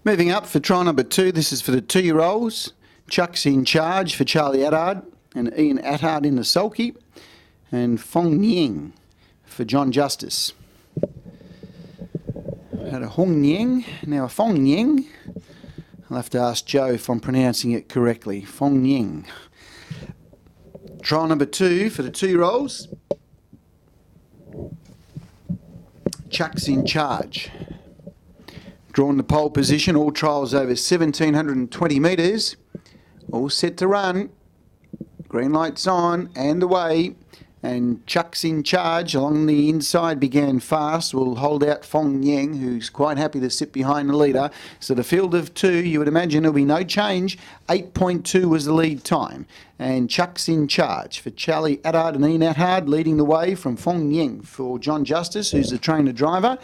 Moving up for trial number 2, this is for the 2-year-olds. Chuck's in charge for Charlie Attard and Ian Attard in the sulky. And Fong Ying for John Justice. Had a Hong Ying, now a Fong Ying. I'll have to ask Joe if I'm pronouncing it correctly. Fong Ying. Trial number 2 for the 2-year-olds. Chuck's in charge. Drawn the pole position, all trials over 1,720 metres. All set to run. Green light's on and away. And Chuck's in charge along the inside, began fast. Will hold out Fong Yang, who's quite happy to sit behind the leader. So the field of 2, you would imagine there'll be no change. 8.2 was the lead time. And Chuck's in charge for Charlie Attard and Ian Attard, leading the way from Fong Yang for John Justice, who's the trainer driver.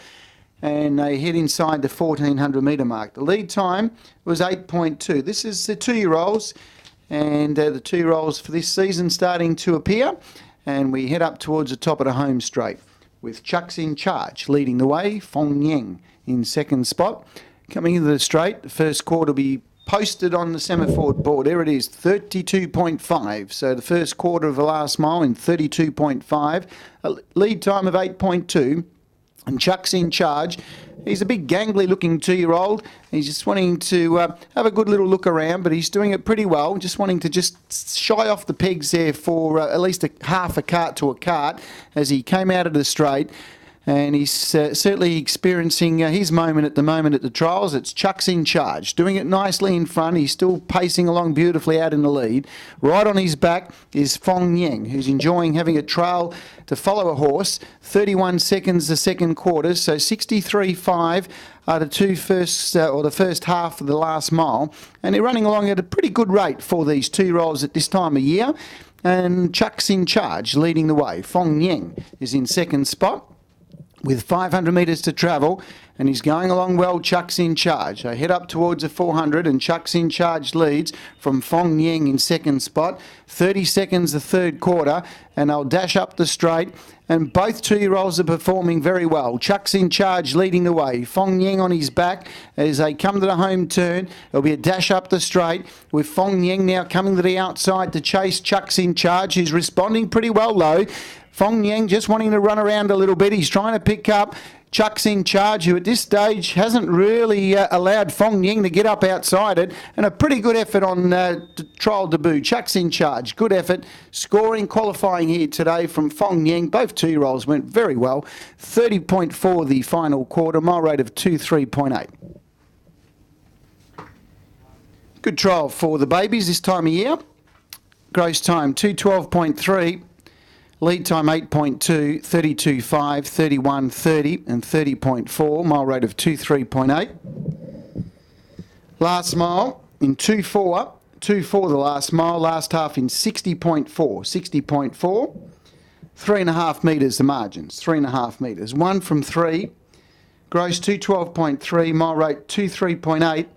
And they head inside the 1,400 metre mark. The lead time was 8.2. This is the 2-year-olds, and the 2-year-olds for this season starting to appear. And we head up towards the top of the home straight with Chuck's in charge, leading the way, Fong Yang in second spot. Coming into the straight, the first quarter will be posted on the semaphore board. There it is, 32.5. So the first quarter of the last mile in 32.5. A lead time of 8.2. And Chuck's in charge. He's a big gangly looking 2-year-old. He's just wanting to have a good little look around, but he's doing it pretty well. Just wanting to just shy off the pegs there for at least half a cart to a cart as he came out of the straight. And he's certainly experiencing his moment at the trials. It's Chuck's in charge, doing it nicely in front. He's still pacing along beautifully out in the lead. Right on his back is Fong Yang, who's enjoying having a trail to follow a horse. 31 seconds the second quarter, so 63.5 are the first half of the last mile. And they're running along at a pretty good rate for these 2-year-olds at this time of year. And Chuck's in charge, leading the way. Fong Yang is in second spot with 500 metres to travel, and he's going along well. Chuck's in charge. They head up towards the 400, and Chuck's in charge leads from Fong Yang in second spot. 30 seconds the third quarter, and they'll dash up the straight. And both 2-year-olds are performing very well. Chuck's in charge, leading the way. Fong Yang on his back as they come to the home turn. There'll be a dash up the straight with Fong Yang now coming to the outside to chase Chuck's in charge, who's responding pretty well though. Fong Yang just wanting to run around a little bit. He's trying to pick up Chuck's in charge, who at this stage hasn't really allowed Fong Yang to get up outside it. And a pretty good effort on trial debut. Chuck's in charge. Good effort. Scoring, qualifying here today from Fong Yang. Both 2-year-olds went very well. 30.4 the final quarter. Mile rate of 23.8. Good trial for the babies this time of year. Gross time 2:12.3. Lead time 8.2, 32.5, 31.30 and 30.4. Mile rate of 23.8. Last mile in 2.4. 2.4 the last mile. Last half in 60.4. 60.4. 3.5 metres the margins. 3.5 metres. 1 from 3. Gross 212.3. Mile rate 23.8.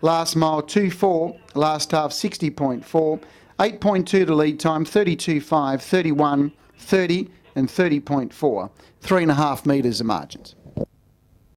Last mile 2.4. Last half 60.4. 8.2 the lead time. 32.5, 31. 30 and 30.4, 3.5 metres the margins.